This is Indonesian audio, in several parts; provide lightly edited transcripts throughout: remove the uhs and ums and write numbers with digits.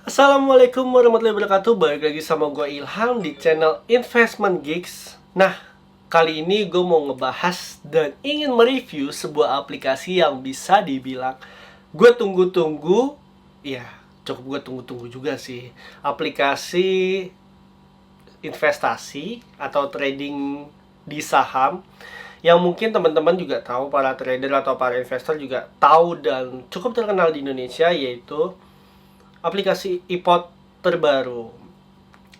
Assalamualaikum warahmatullahi wabarakatuh. Balik lagi sama gue Ilham di channel Investment Geeks. Nah, kali ini gue mau ngebahas dan ingin mereview sebuah aplikasi yang bisa dibilang gue tunggu-tunggu. Ya, cukup gue tunggu-tunggu juga sih. Aplikasi investasi atau trading di saham yang mungkin teman-teman juga tahu, para trader atau para investor juga tahu dan cukup terkenal di Indonesia, yaitu aplikasi iPod terbaru.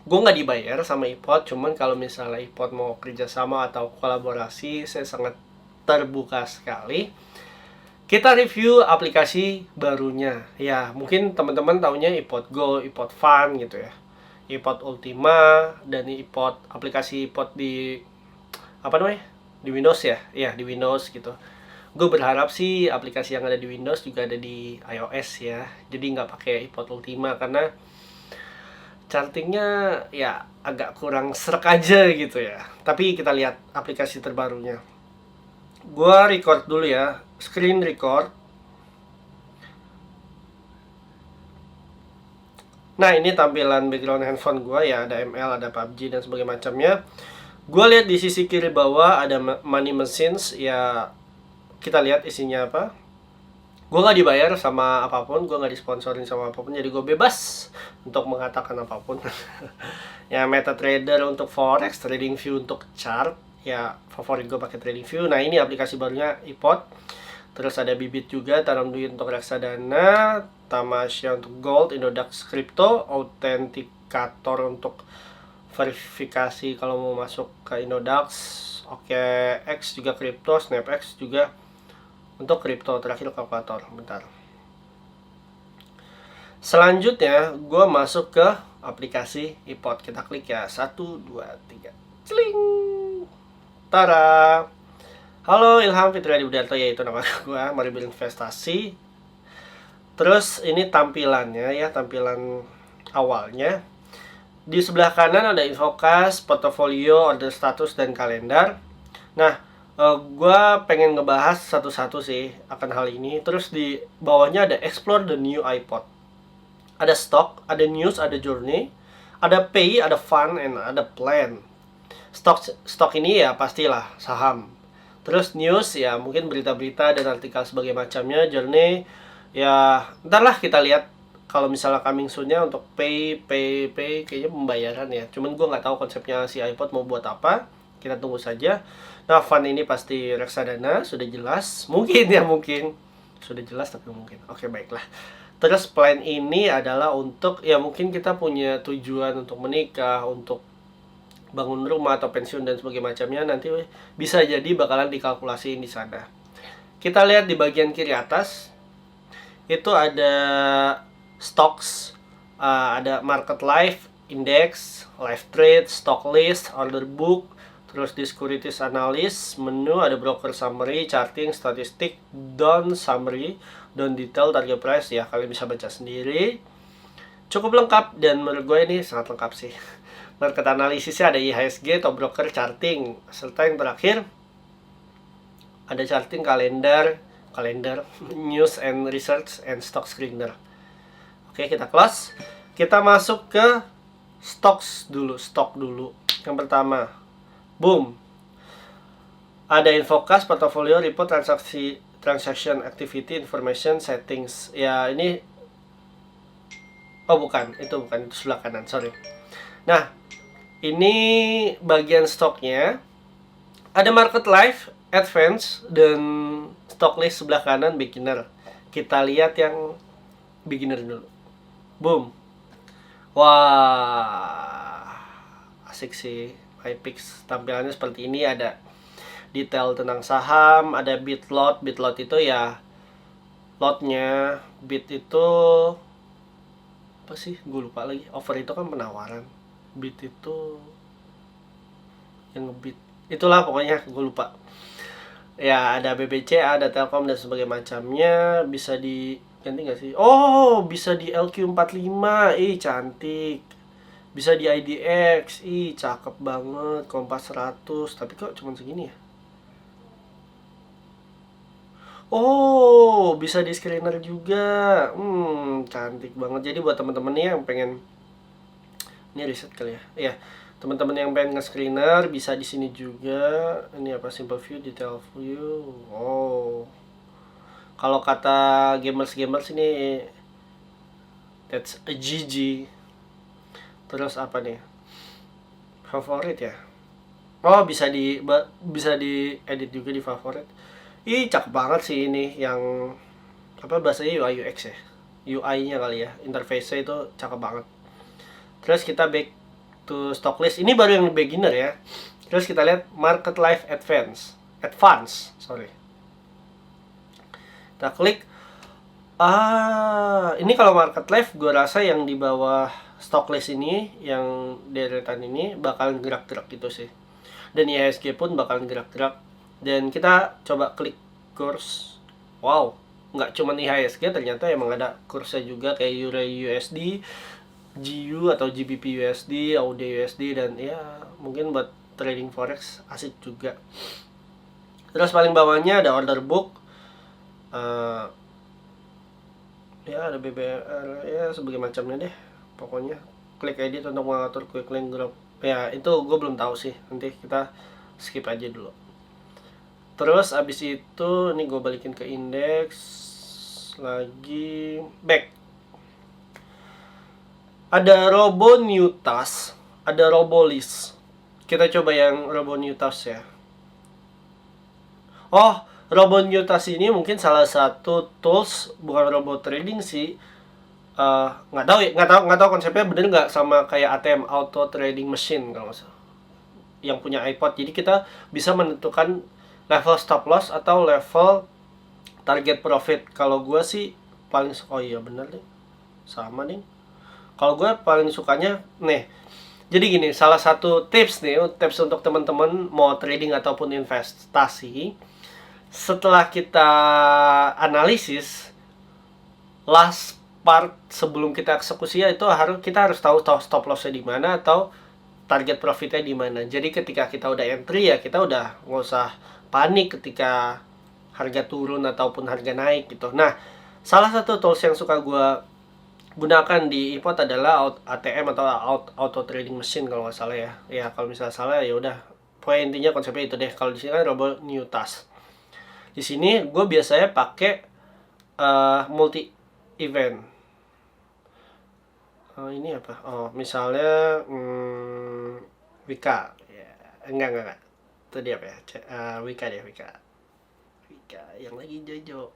Gue nggak dibayar sama iPod, cuman kalau misalnya iPod mau kerjasama atau kolaborasi, saya sangat terbuka sekali. Kita review aplikasi barunya. Ya, mungkin teman-teman taunya iPod Go, iPod Fun gitu ya. iPod Ultima dan iPod, aplikasi iPod di apa namanya? Di Windows ya? Iya, di Windows gitu. Gue berharap sih aplikasi yang ada di Windows juga ada di iOS ya. Jadi nggak pakai iPod Ultima karena chartingnya ya agak kurang serak aja gitu ya. Tapi kita lihat aplikasi terbarunya. Gue record dulu ya, screen record. Nah, ini tampilan background handphone gue ya, ada ML, ada PUBG dan sebagainya macamnya. Gue lihat di sisi kiri bawah ada money machines ya. Kita lihat isinya apa. Gue nggak dibayar sama apapun, gue nggak disponsorin sama apapun, jadi gue bebas untuk mengatakan apapun. Ya, MetaTrader untuk forex, TradingView untuk chart. Ya, favorit gue pakai TradingView. Nah, ini aplikasi barunya iPod. Terus ada Bibit juga, tanam duit untuk reksadana, Tamasya untuk gold, Indodax crypto, Authenticator untuk verifikasi kalau mau masuk ke Indodax, OKX juga crypto, SnapX juga untuk crypto. Terakhir kalkulator. Bentar. Selanjutnya gue masuk ke aplikasi iPod. Kita klik ya, 1, 2, 3, celing, tara. Halo, Ilham Fitri Budarto, yaitu nama gue. Mari berinvestasi. Terus ini tampilannya ya, tampilan awalnya. Di sebelah kanan ada infocast, portofolio, order status, dan kalender. Nah, gue pengen ngebahas satu-satu sih akan hal ini. Terus di bawahnya ada explore the new iPod. Ada stock, ada news, ada journey, ada pay, ada fun, and ada plan. Stok ini ya pastilah saham. Terus news ya mungkin berita-berita dan artikel sebagai macamnya. Journey ya ntarlah kita lihat kalau misalnya coming soon-nya. Untuk pay kayaknya pembayaran ya. Cuman gue nggak tahu konsepnya si iPod mau buat apa. Kita tunggu saja. Nah, fun ini pasti reksadana, sudah jelas. Mungkin ya, mungkin sudah jelas tapi mungkin. Oke, baiklah. Terus plan ini adalah untuk ya mungkin kita punya tujuan untuk menikah, untuk bangun rumah atau pensiun dan sebagainya macamnya, nanti bisa jadi bakalan dikalkulasiin di sana. Kita lihat di bagian kiri atas itu ada stocks, ada market live, index, live trade, stock list, order book, terus di securities analyst, menu, ada broker summary, charting, statistik, down summary, down detail, target price ya kalian bisa baca sendiri. Cukup lengkap dan menurut gue ini sangat lengkap sih. Market analisisnya ada IHSG, top broker, charting, serta yang terakhir ada charting, kalender, news and research, and stock screener. Oke, kita close. Kita masuk ke stocks dulu, stok dulu. Yang pertama, boom. Ada infocast, portfolio, report, transaction activity, information, settings. Ya, ini itu bukan, itu sebelah kanan, sorry. Nah, ini bagian stoknya. Ada market live, advance, dan stock list sebelah kanan beginner. Kita lihat yang beginner dulu. Boom. Wah, asik sih. iPix tampilannya seperti ini. Ada detail tentang saham, ada bit lot. Bit lot itu ya lotnya. Bit itu apa sih? Gue lupa lagi. Offer itu kan penawaran. Bit itu yang ngebit. Itulah pokoknya, gue lupa. Ya, ada BBC, ada Telkom dan sebagainya macamnya. Bisa diganti nggak sih? Oh, bisa di LQ45. Ih, cantik. Bisa di IDX. Ih, cakep banget. Kompas 100. Tapi kok cuma segini ya? Oh, bisa di screener juga. Cantik banget. Jadi buat teman-teman nih yang pengen, ini riset kali ya. Iya, teman-teman yang pengen nge-screener bisa di sini juga. Ini apa, simple view, detail view. Oh. Kalau kata gamers-gamers ini, that's a GG. Terus apa nih? Favorit ya? Oh, bisa di edit juga di favorit. Ih, cakep banget sih ini yang apa bahasanya, UI UX ya. UI-nya kali ya, interface-nya itu cakep banget. Terus kita back to stock list. Ini baru yang beginner ya. Terus kita lihat market life advance, sorry. Kita klik. Ini kalau market life gue rasa yang di bawah stock list ini, yang deretan ini bakalan gerak-gerak gitu sih. Dan IHSG pun bakalan gerak-gerak. Dan kita coba klik kurs. Wow, nggak cuma IHSG, ternyata emang ada kursnya juga kayak Euro USD, GU atau GBP USD, AUD USD, dan ya mungkin buat trading forex asik juga. Terus paling bawahnya ada order book. Ya ada BBR ya sebagai macamnya deh. Pokoknya klik edit untuk mengatur quick link group. Ya itu gue belum tahu sih. Nanti kita skip aja dulu. Terus abis itu ini gue balikin ke indeks lagi, back. Ada Robo New Task, ada Robo List. Kita coba yang Robo New Task ya. Oh, Robo New Task ini mungkin salah satu tools, bukan robot trading sih. Nggak tahu ya, nggak tahu konsepnya bener nggak, sama kayak ATM, auto trading machine kalau nggak salah, yang punya iPod. Jadi kita bisa menentukan level stop loss atau level target profit. Kalau gue sih paling, oh iya bener nih, sama nih. Kalau gue paling sukanya nih. Jadi gini, salah satu tips untuk teman-teman mau trading ataupun investasi, setelah kita analisis, last part sebelum kita eksekusi itu kita harus tahu stop lossnya di mana atau target profitnya di mana. Jadi ketika kita udah entry ya kita udah nggak usah panik ketika harga turun ataupun harga naik gitu. Nah, salah satu tools yang suka gue gunakan di iPod adalah ATM atau auto trading machine kalau nggak salah ya. Ya kalau misalnya salah ya udah. Pokoknya intinya konsepnya itu deh. Kalau di sini kan Robo New Task. Di sini gue biasanya pakai multi event. Ini apa? Oh, misalnya Wika. Ya, enggak. Itu dia apa ya? Wika deh, Wika. Wika yang lagi jojo.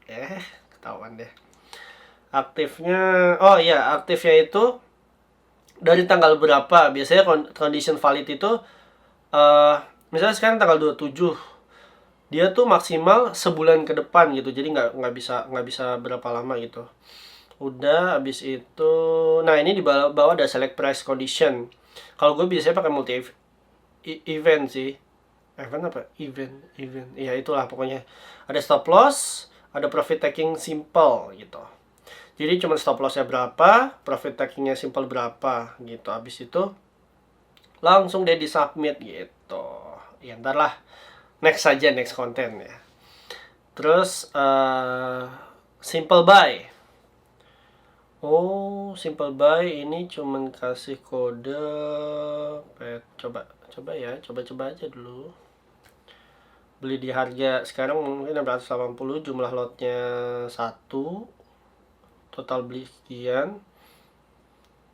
Ketahuan deh. Aktifnya, oh iya, aktifnya itu dari tanggal berapa? Biasanya condition valid itu misalnya sekarang tanggal 27. Dia tuh maksimal sebulan ke depan gitu. Jadi nggak bisa berapa lama gitu. Udah habis itu, nah ini di bawah ada select price condition. Kalau gue biasanya pakai multi event sih. Event apa? Event. Iya itulah pokoknya. Ada stop loss, ada profit taking simple gitu. Jadi cuma stop lossnya berapa, profit takingnya simple berapa gitu. Habis itu langsung deh di submit gitu. Ya ntar lah, next saja, next content ya. Terus simple buy. Oh, simple buy ini cuman kasih kode coba ya, coba aja dulu. Beli di harga sekarang mungkin 680, jumlah lotnya 1, total beli sekian.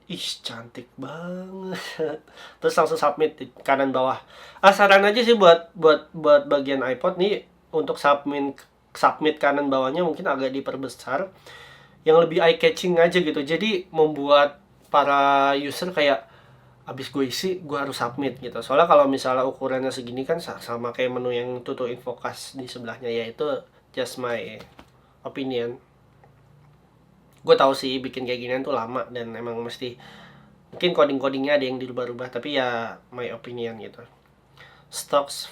Ih, cantik banget. Terus langsung submit di kanan bawah. Saran aja sih buat bagian iPod nih, untuk submit kanan bawahnya mungkin agak diperbesar, yang lebih eye catching aja gitu. Jadi membuat para user kayak abis gue isi gue harus submit gitu. Soalnya kalau misalnya ukurannya segini kan sama kayak menu yang tutup infocast di sebelahnya, yaitu just my opinion. Gue tahu sih bikin kayak ginian tuh lama dan emang mesti mungkin codingnya ada yang dirubah-rubah, tapi ya my opinion gitu. Stocks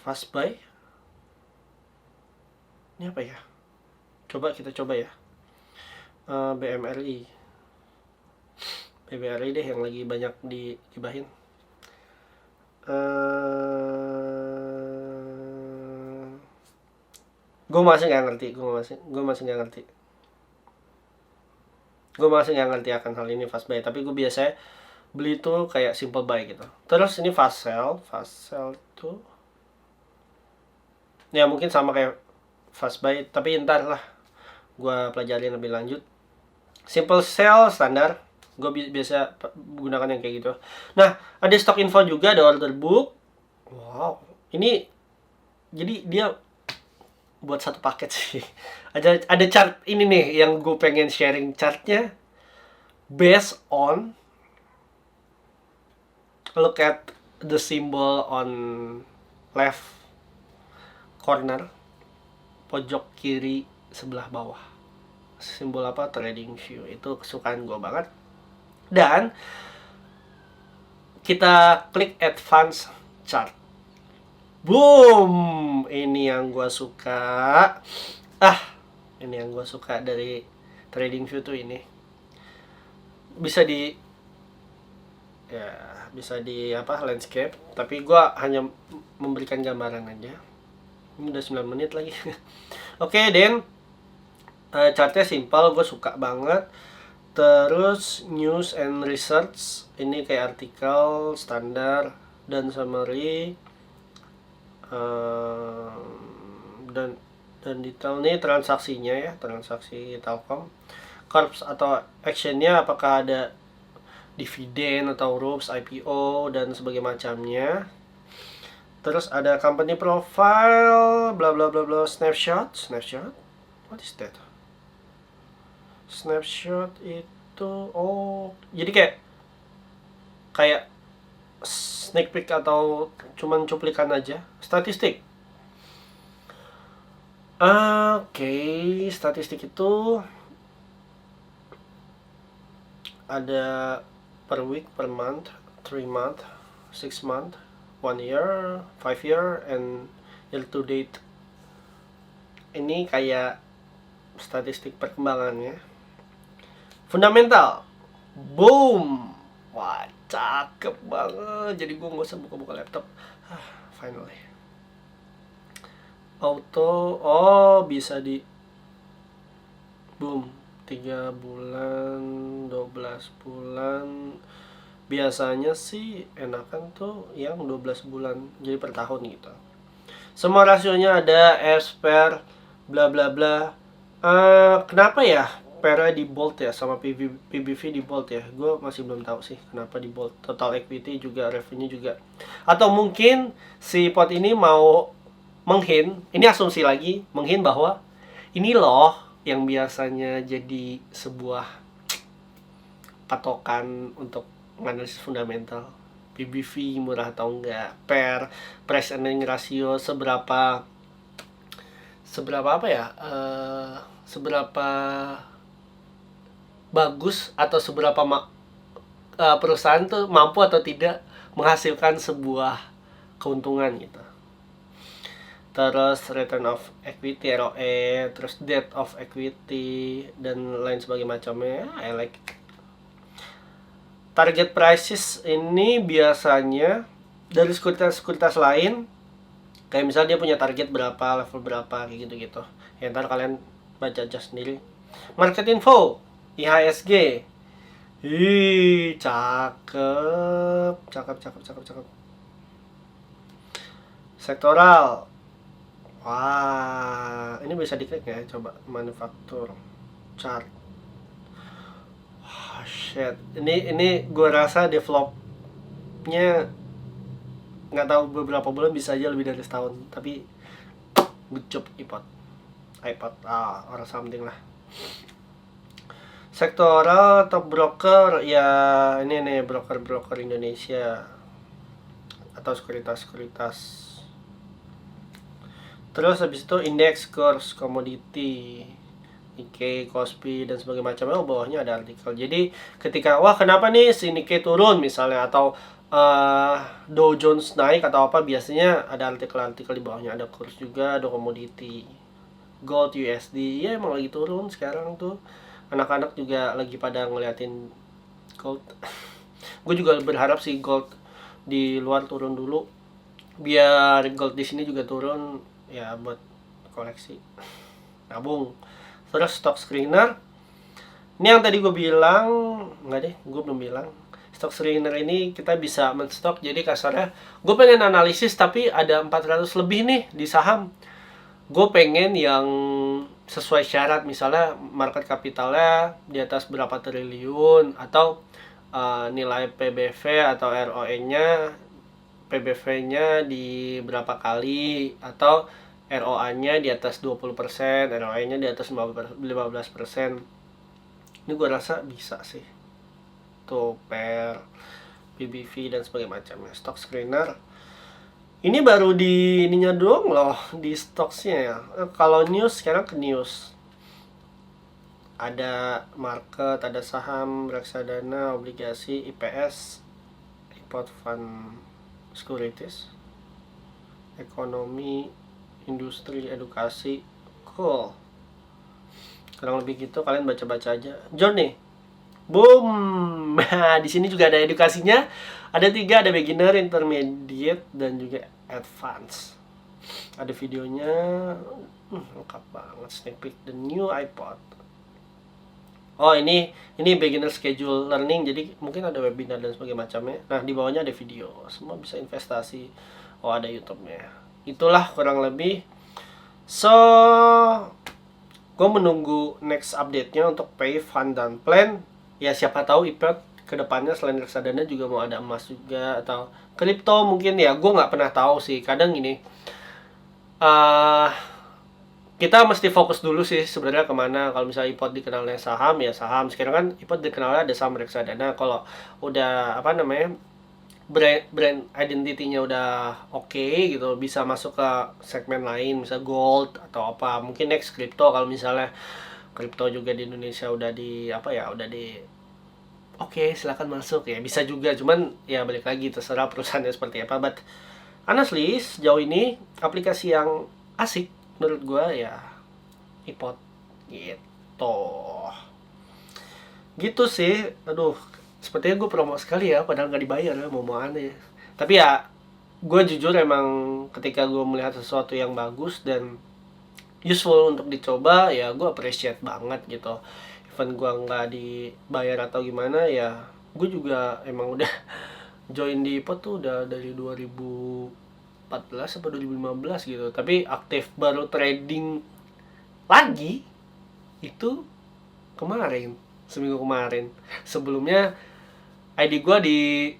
fast buy ini apa ya, kita coba ya. BMRI deh yang lagi banyak digibahin. Gue masih nggak ngerti, gue masih nggak ngerti. Gue masih nggak ngerti akan hal ini fast buy, tapi gue biasanya beli tuh kayak simple buy gitu. Terus ini fast sell tuh ya mungkin sama kayak fast buy, tapi ntar lah gue pelajarin lebih lanjut. Simple sell standar, gue biasa gunakan yang kayak gitu. Nah, ada stock info juga, ada order book. Wow, ini jadi dia buat satu paket sih. Ada chart ini nih yang gue pengen sharing chartnya. Based on look at the symbol on left corner pojok kiri sebelah bawah. Simbol apa? Trading view. Itu kesukaan gue banget. Dan kita klik advance chart. Boom, ini yang gue suka. Ini yang gue suka dari trading view tuh ini. Bisa di landscape, tapi gue hanya memberikan gambaran aja. Ini udah 9 menit lagi. Oke, then chartnya simple, gue suka banget. Terus news and research, ini kayak artikel standar dan summary. Dan detail nih transaksinya ya, transaksi Telkom, Corps atau actionnya, apakah ada dividen atau RUPS, IPO dan sebagainya macamnya. Terus ada company profile, bla bla bla bla, snapshot, what is that? Snapshot itu jadi kayak sneak peek atau cuman cuplikan aja. Statistik. Statistik itu ada per week, per month, 3 month, 6 month, 1 year, 5 year, and year to date. Ini kayak statistik perkembangannya. Fundamental. Boom. Wah, cakep banget. Jadi gue gak usah buka-buka laptop. Finally. Auto, bisa di boom, 3 bulan, 12 bulan. Biasanya sih enakan tuh yang 12 bulan, jadi per tahun gitu. Semua rasionya ada, as per bla bla bla. Kenapa ya PERA di bold ya, sama PBV di bold ya? Gue masih belum tahu sih kenapa di bold. Total equity juga, revenue juga. Atau mungkin si pot ini mau ini asumsi lagi, bahwa ini loh yang biasanya jadi sebuah patokan untuk menganalisis fundamental. PBV murah atau enggak, price earning ratio seberapa bagus atau seberapa perusahaan tuh mampu atau tidak menghasilkan sebuah keuntungan gitu. Terus return of equity, ROE, terus debt of equity dan lain sebagainya macamnya. I like it. Target prices ini biasanya dari sekuritas lain, kayak misalnya dia punya target berapa, level berapa, kayak gitu-gitu. Ya ntar kalian baca aja sendiri. Market info, IHSG. Cakep. Sektoral. Wah, ini bisa diklik ya, coba manufaktur chart. Shit, ini gue rasa developnya nggak tahu beberapa bulan, bisa aja lebih dari setahun, tapi good job iPod or something lah. Sektoral top broker ya, ini nih broker Indonesia atau sekuritas. Terus habis itu indeks course komoditi, Nikkei, Kospi dan sebagainya macamnya. Bawahnya ada artikel. Jadi ketika kenapa nih si Nikkei turun misalnya, atau Dow Jones naik atau apa, biasanya ada artikel di bawahnya, ada kurs juga, ada komoditi. Gold USD ya emang lagi turun sekarang tuh. Anak-anak juga lagi pada ngeliatin gold. Gue juga berharap sih gold di luar turun dulu, biar gold di sini juga turun ya, buat koleksi, nabung. Terus stock screener, ini yang tadi gue bilang, enggak deh, gue belum bilang. Stock screener ini kita bisa menstok, jadi kasarnya gue pengen analisis tapi ada 400 lebih nih di saham. Gue pengen yang sesuai syarat, misalnya market kapitalnya di atas berapa triliun, atau nilai PBV atau ROE-nya, PBV-nya di berapa kali, atau ROA-nya di atas 20%, ROE-nya di atas 15%. Ini gue rasa bisa sih. Tuh per PBV dan sebagainya macamnya. Stock screener. Ini baru di ininya doang loh, di stocks-nya ya. Kalau news sekarang ke news. Ada market, ada saham, reksadana, obligasi, IPS, import fund securities, ekonomi, industri, edukasi. Cool. Kurang lebih gitu, kalian baca-baca aja. John nih. Boom. Nah, di sini juga ada edukasinya. Ada 3, ada beginner, intermediate, dan juga advance. Ada videonya, lengkap banget. Sneak peek the new iPod. Oh, ini beginner schedule learning, jadi mungkin ada webinar dan sebagainya macamnya. Nah, di bawahnya ada video. Semua bisa investasi. Oh, ada YouTube-nya. Itulah kurang lebih. So, gue menunggu next update-nya untuk pay, fund, dan plan. Ya, siapa tahu IPOT kedepannya selain reksadana juga mau ada emas juga, atau kripto mungkin ya. Gue nggak pernah tahu sih. Kadang ini kita mesti fokus dulu sih sebenarnya kemana. Kalau misalnya IPOT dikenalnya saham, ya saham. Sekarang kan IPOT dikenalnya ada saham reksadana. Kalau udah brand identity-nya udah oke gitu, bisa masuk ke segmen lain, misal gold atau apa, mungkin next crypto. Kalau misalnya crypto juga di Indonesia udah di oke, silakan masuk ya, bisa juga. Cuman ya balik lagi, terserah perusahaannya seperti apa. But honestly, sejauh ini aplikasi yang asik menurut gua ya iPod gitu sih. Aduh, sepertinya gue promo sekali ya, padahal nggak dibayar ya, mau aneh. Tapi ya, gue jujur emang ketika gue melihat sesuatu yang bagus dan useful untuk dicoba, ya gue appreciate banget gitu. Even gue nggak dibayar atau gimana, ya gue juga emang udah join di iPod tuh udah dari 2014 atau 2015 gitu. Tapi aktif baru trading lagi itu kemarin, seminggu kemarin. Sebelumnya ID gue di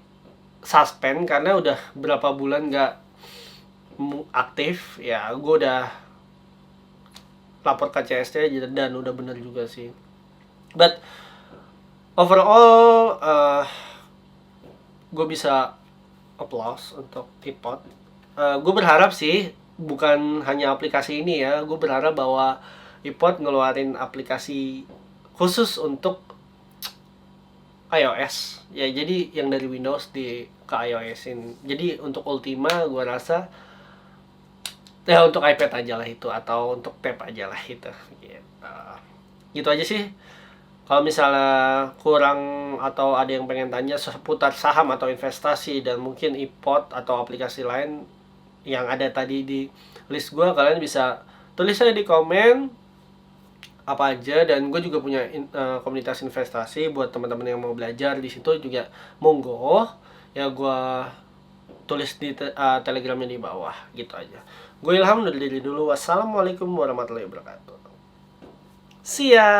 suspend karena udah berapa bulan nggak aktif. Ya gue udah lapor ke CST dan udah bener juga sih. But overall gue bisa applause untuk iPod. Gue berharap sih bukan hanya aplikasi ini ya. Gue berharap bahwa iPod ngeluarin aplikasi khusus untuk iOS ya, jadi yang dari Windows ke iOS-in. Jadi untuk Ultima gue rasa ya untuk iPad aja lah itu, atau untuk tab aja lah itu gitu aja sih. Kalau misalnya kurang atau ada yang pengen tanya seputar saham atau investasi dan mungkin iPod atau aplikasi lain yang ada tadi di list gue, kalian bisa tulis aja di komen apa aja. Dan gue juga punya komunitas investasi buat teman-teman yang mau belajar. Di situ juga monggo ya, gue tulis di telegramnya di bawah gitu aja. Gue Ilham, undur diri dulu. Wassalamualaikum warahmatullahi wabarakatuh. See ya.